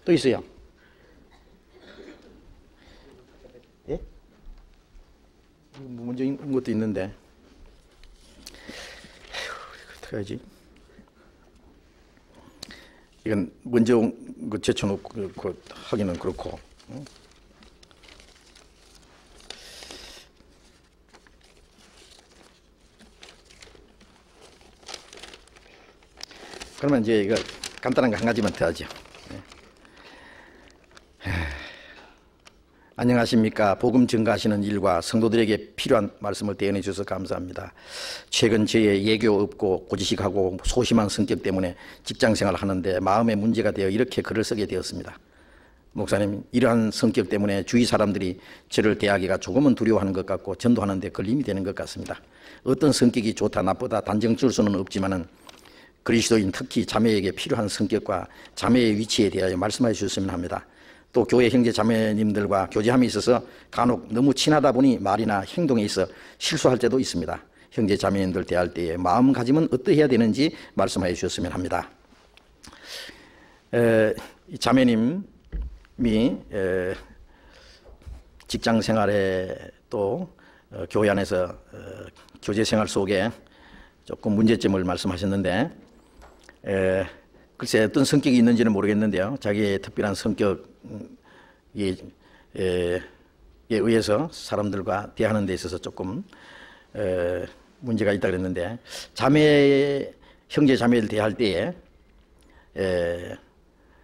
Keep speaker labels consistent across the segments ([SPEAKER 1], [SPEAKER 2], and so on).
[SPEAKER 1] 또 있어요. 예? 문제 있는 것도 있는데. 어떻게 하지? 이건 먼저 제쳐놓고 하기는 그렇고. 그러면 이제 이거 간단한 거 한 가지만 더 하죠. 안녕하십니까. 복음 증가하시는 일과 성도들에게 필요한 말씀을 대연해 주셔서 감사합니다. 최근 저의 예교 없고 고지식하고 소심한 성격 때문에 직장생활을 하는데 마음에 문제가 되어 이렇게 글을 쓰게 되었습니다. 목사님, 이러한 성격 때문에 주위 사람들이 저를 대하기가 조금은 두려워하는 것 같고 전도하는 데 걸림이 되는 것 같습니다. 어떤 성격이 좋다 나쁘다 단정 지을 수는 없지만은 그리스도인 특히 자매에게 필요한 성격과 자매의 위치에 대하여 말씀해 주셨으면 합니다. 또 교회 형제 자매님들과 교제함에 있어서 간혹 너무 친하다 보니 말이나 행동에 있어 실수할 때도 있습니다. 형제 자매님들 대할 때의 마음가짐은 어떠해야 되는지 말씀해 주셨으면 합니다. 이 자매님이 직장 생활에 또 교회 안에서 교제 생활 속에 조금 문제점을 말씀하셨는데 글쎄 어떤 성격이 있는지는 모르겠는데요. 자기의 특별한 성격에 의해서 사람들과 대하는 데 있어서 조금 문제가 있다 그랬는데 형제 자매를 대할 때에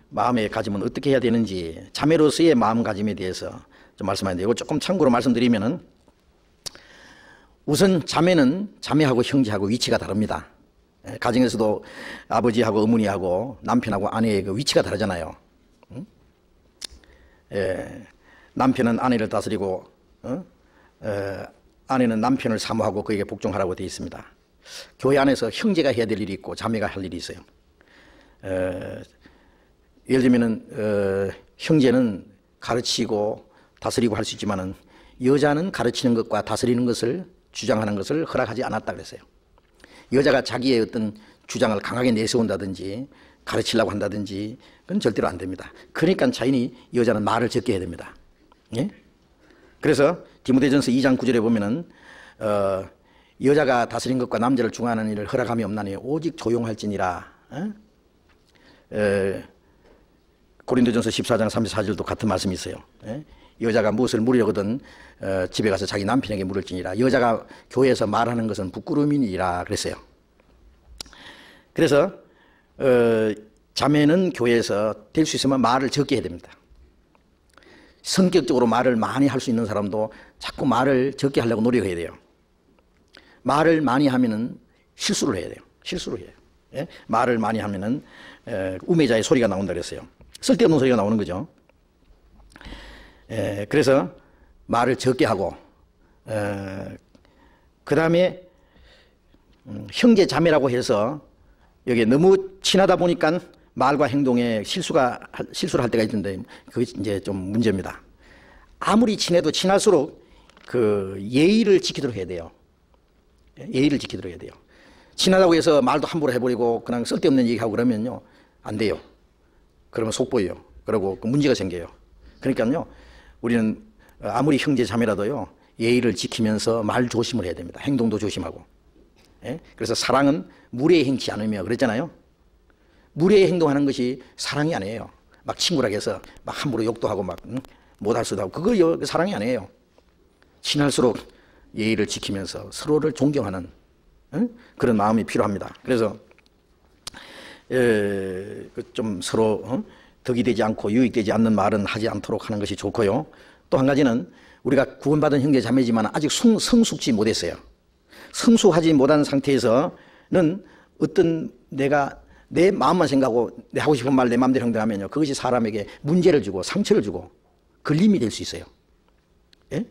[SPEAKER 1] 마음의 가짐은 어떻게 해야 되는지 자매로서의 마음가짐에 대해서 좀 말씀하는데 이거 조금 참고로 말씀드리면은 우선 자매는 자매하고 형제하고 위치가 다릅니다. 가정에서도 아버지하고 어머니하고 남편하고 아내의 그 위치가 다르잖아요. 남편은 아내를 다스리고 아내는 남편을 사모하고 그에게 복종하라고 되어 있습니다. 교회 안에서 형제가 해야 될 일이 있고 자매가 할 일이 있어요. 예를 들면은 형제는 가르치고 다스리고 할 수 있지만은 여자는 가르치는 것과 다스리는 것을 주장하는 것을 허락하지 않았다 그랬어요. 여자가 자기의 어떤 주장을 강하게 내세운다든지 가르치려고 한다든지 그건 절대로 안 됩니다. 그러니까 자연히 여자는 말을 적게 해야 됩니다. 예? 그래서 디모데전서 2장 9절에 보면은 여자가 다스린 것과 남자를 중화하는 일을 허락함이 없나니 오직 조용할지니라. 고린도전서 14장 34절도 같은 말씀이 있어요. 예? 여자가 무엇을 물으려거든 집에 가서 자기 남편에게 물을지니라. 여자가 교회에서 말하는 것은 부끄러움이니라 그랬어요. 그래서 자매는 교회에서 될 수 있으면 말을 적게 해야 됩니다. 성격적으로 말을 많이 할 수 있는 사람도 자꾸 말을 적게 하려고 노력해야 돼요. 말을 많이 하면은 실수를 해야 돼요. 실수를 해요. 예? 말을 많이 하면은 우매자의 소리가 나온다 그랬어요. 쓸데없는 소리가 나오는 거죠. 그래서 말을 적게 하고 그 다음에 형제 자매라고 해서 여기 너무 친하다 보니까 말과 행동에 실수를 할 때가 있는데 그게 이제 좀 문제입니다. 아무리 친해도 친할수록 그 예의를 지키도록 해야 돼요. 예의를 지키도록 해야 돼요. 친하다고 해서 말도 함부로 해버리고 그냥 쓸데없는 얘기하고 그러면요 안 돼요. 그러면 속보여요. 그리고 문제가 생겨요. 그러니까요 우리는 아무리 형제 자매라도요 예의를 지키면서 말 조심을 해야 됩니다. 행동도 조심하고. 예? 그래서 사랑은 무례히 행치 않으며 그랬잖아요. 무례히 행동하는 것이 사랑이 아니에요. 막 친구라고 해서 막 함부로 욕도 하고 막 못할 수도 하고 그거 사랑이 아니에요. 친할수록 예의를 지키면서 서로를 존경하는 그런 마음이 필요합니다. 그래서 좀 서로 덕이 되지 않고 유익되지 않는 말은 하지 않도록 하는 것이 좋고요. 또 한 가지는 우리가 구원받은 형제 자매지만 아직 성숙지 못했어요. 성숙하지 못한 상태에서는 어떤 내가 내 마음만 생각하고 내 하고 싶은 말 내 마음대로 행동하면요 그것이 사람에게 문제를 주고 상처를 주고 걸림이 될 수 있어요. 예?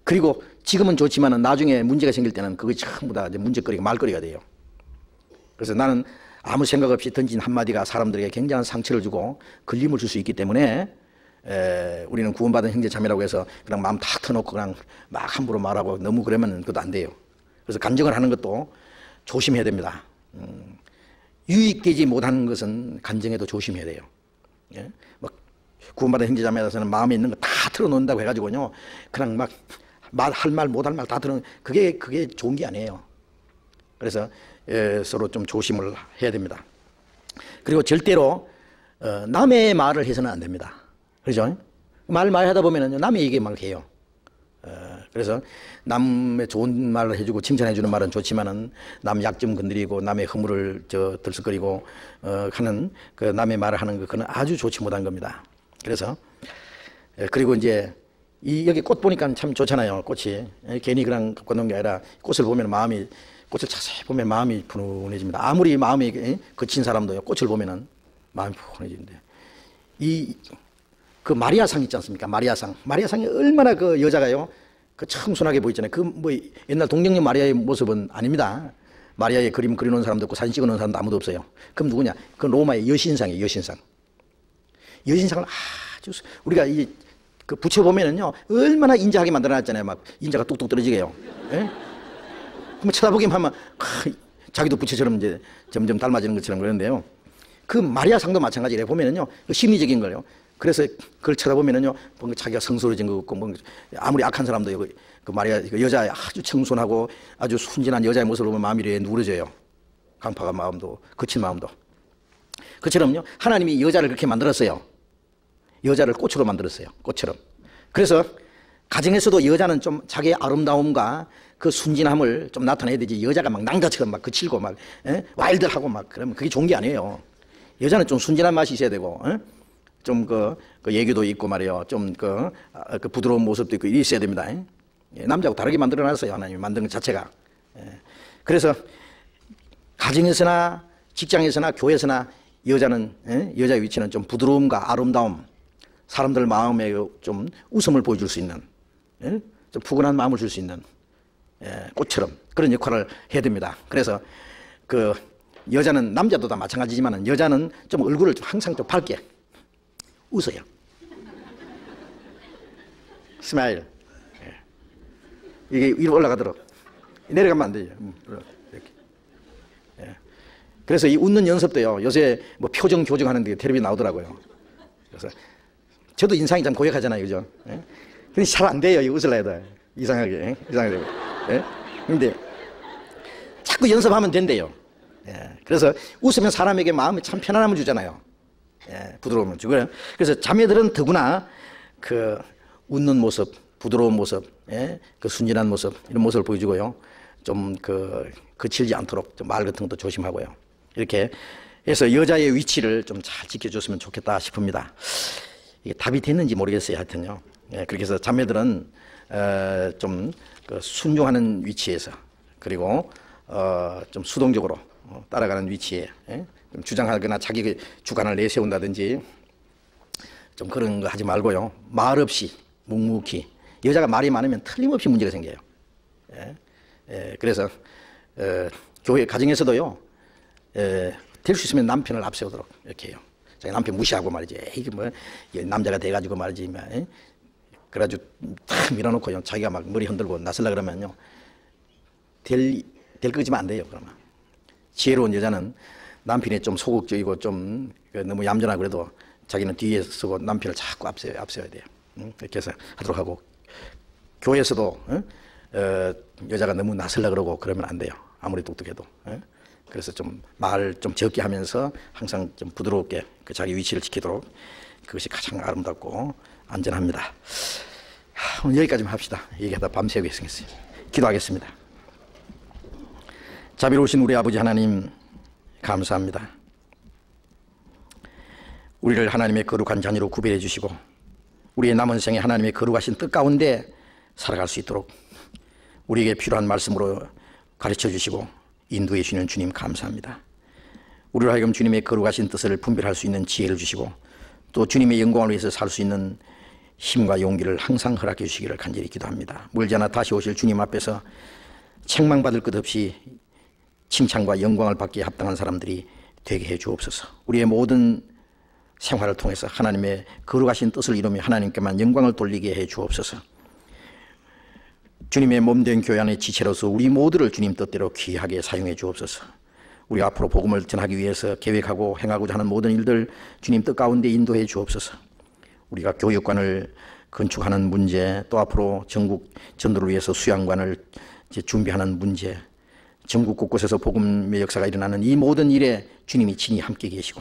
[SPEAKER 1] 그리고 지금은 좋지만은 나중에 문제가 생길 때는 그것이 전부 다 문제거리가 말거리가 돼요. 그래서 나는 아무 생각 없이 던진 한마디가 사람들에게 굉장한 상처를 주고 걸림을 줄 수 있기 때문에 우리는 구원받은 형제 자매라고 해서 그냥 마음 다 터놓고 그냥 막 함부로 말하고 너무 그러면 그것도 안 돼요. 그래서 간증을 하는 것도 조심해야 됩니다. 유익되지 못하는 것은 간증해도 조심해야 돼요. 예? 막 구원받은 형제자매라서는 마음에 있는 거 다 털어놓는다고 해가지고요, 그냥 막 할 말 못할 말 다 그게 좋은 게 아니에요. 그래서 서로 좀 조심을 해야 됩니다. 그리고 절대로 남의 말을 해서는 안 됩니다. 그렇죠? 말 많이 하다 보면은 남의 얘기 막 해요. 그래서 남의 좋은 말을 해주고 칭찬해 주는 말은 좋지만은 남 약점 건드리고 남의 허물을 들썩거리고 하는 그 남의 말을 하는 거, 그건 아주 좋지 못한 겁니다. 그래서 그리고 이제 여기 꽃 보니까 참 좋잖아요. 꽃이 괜히 그냥 갖고 놓은 게 아니라 꽃을 보면 꽃을 자세히 보면 마음이 분운해집니다. 아무리 마음이 거친 사람도요, 꽃을 보면은 마음이 분운해지는데, 그 마리아상 있지 않습니까? 마리아상이 얼마나 그 여자가요, 그 청순하게 보이잖아요. 그 뭐 옛날 동정녀 마리아의 모습은 아닙니다. 마리아의 그림 그려놓은 사람도 없고 사진 찍어놓은 사람도 아무도 없어요. 그럼 누구냐? 그 로마의 여신상이에요. 여신상을 아주 우리가 그 부채 보면은요, 얼마나 인자하게 만들어놨잖아요. 막 인자가 뚝뚝 떨어지게요. 예? 한번 쳐다보기만 하면 자기도 부채처럼 이제 점점 닮아지는 것처럼 그러는데요. 그 마리아상도 마찬가지예요. 보면은요, 심리적인 거예요. 그래서 그걸 쳐다보면은요, 뭔가 자기가 성스러워진 것 같고, 뭔가 아무리 악한 사람도 그 마리아, 그 여자의 아주 청순하고 아주 순진한 여자의 모습을 보면 마음이 이렇게 누그러져요. 강팍한 마음도, 거친 마음도. 그처럼요, 하나님이 여자를 그렇게 만들었어요. 여자를 꽃으로 만들었어요. 꽃처럼. 그래서 가정에서도 여자는 좀 자기의 아름다움과 그 순진함을 좀 나타내야 되지, 여자가 막 낭자처럼 막 거칠고 막 와일드하고 막 그러면 그게 좋은 게 아니에요. 여자는 좀 순진한 맛이 있어야 되고, 좀 그 예교도 있고 말이에요. 좀 그 부드러운 모습도 있고 있어야 됩니다. 남자하고 다르게 만들어놨어요. 하나님이 만든 것 자체가. 그래서 가정에서나 직장에서나 교회에서나 여자의 위치는 좀 부드러움과 아름다움, 사람들 마음에 좀 웃음을 보여줄 수 있는, 좀 푸근한 마음을 줄 수 있는 꽃처럼 그런 역할을 해야 됩니다. 그래서 그 여자는, 남자도 다 마찬가지지만 여자는 좀 얼굴을 항상 좀 밝게 웃어요. 스마일. 이게 위로 올라가도록. 내려가면 안 되죠. 이렇게. 그래서 이 웃는 연습도요, 요새 뭐 표정 교정하는 데 텔레비전 나오더라고요. 그래서 저도 인상이 참 고약하잖아요. 그죠? 근데 잘 안 돼요. 이거 웃으려 해도. 이상하게. 근데 자꾸 연습하면 된대요. 그래서 웃으면 사람에게 마음이 참 편안함을 주잖아요. 부드러움을 주고요. 그래서 자매들은 더구나 그 웃는 모습, 부드러운 모습, 그 순진한 모습, 이런 모습을 보여주고요. 좀 거칠지 않도록 좀 말 같은 것도 조심하고요. 이렇게 해서 여자의 위치를 좀 잘 지켜줬으면 좋겠다 싶습니다. 이게 답이 됐는지 모르겠어요. 하여튼요. 그렇게 해서 자매들은 좀 순종하는 위치에서, 그리고 좀 수동적으로 따라가는 위치에 좀 주장하거나 자기 주관을 내세운다든지 좀 그런 거 하지 말고요. 말 없이 묵묵히. 여자가 말이 많으면 틀림없이 문제가 생겨요. 그래서 교회 가정에서도요, 될 수 있으면 남편을 앞세우도록 이렇게 해요. 자기 남편 무시하고 말이지, 이게 뭐 남자가 돼가지고 말이지, 그래가지고 탁 밀어놓고요, 자기가 막 머리 흔들고 나설라 그러면요, 될 거지만 안 돼요. 그러면 지혜로운 여자는 남편이 좀 소극적이고 좀 너무 얌전하고 그래도 자기는 뒤에 서고 남편을 자꾸 앞세워야 돼요. 이렇게 해서 하도록 하고, 교회에서도 여자가 너무 나설라 그러고 그러면 안 돼요. 아무리 똑똑해도. 그래서 좀 말 좀 적게 하면서 항상 좀 부드럽게 그 자기 위치를 지키도록, 그것이 가장 아름답고 안전합니다. 오늘 여기까지만 합시다. 얘기하다 밤새우겠습니다. 기도하겠습니다. 자비로우신 우리 아버지 하나님, 감사합니다. 우리를 하나님의 거룩한 자녀로 구별해 주시고 우리의 남은 생에 하나님의 거룩하신 뜻 가운데 살아갈 수 있도록 우리에게 필요한 말씀으로 가르쳐 주시고 인도해 주시는 주님, 감사합니다. 우리로 하여금 주님의 거룩하신 뜻을 분별할 수 있는 지혜를 주시고 또 주님의 영광을 위해서 살 수 있는 힘과 용기를 항상 허락해 주시기를 간절히 기도합니다. 멀지 않아 다시 오실 주님 앞에서 책망받을 것 없이 칭찬과 영광을 받기에 합당한 사람들이 되게 해 주옵소서. 우리의 모든 생활을 통해서 하나님의 거룩하신 뜻을 이루며 하나님께만 영광을 돌리게 해 주옵소서. 주님의 몸된 교회 안의 지체로서 우리 모두를 주님 뜻대로 귀하게 사용해 주옵소서. 우리 앞으로 복음을 전하기 위해서 계획하고 행하고자 하는 모든 일들 주님 뜻 가운데 인도해 주옵소서. 우리가 교육관을 건축하는 문제, 또 앞으로 전국 전도를 위해서 수양관을 준비하는 문제, 전국 곳곳에서 복음의 역사가 일어나는 이 모든 일에 주님이 친히 함께 계시고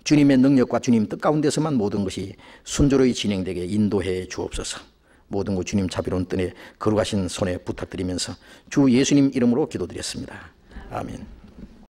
[SPEAKER 1] 주님의 능력과 주님 뜻 가운데서만 모든 것이 순조로이 진행되게 인도해 주옵소서. 모든 것 주님 자비로운 뜻에 거룩하신 손에 부탁드리면서 주 예수님 이름으로 기도드렸습니다. 아멘.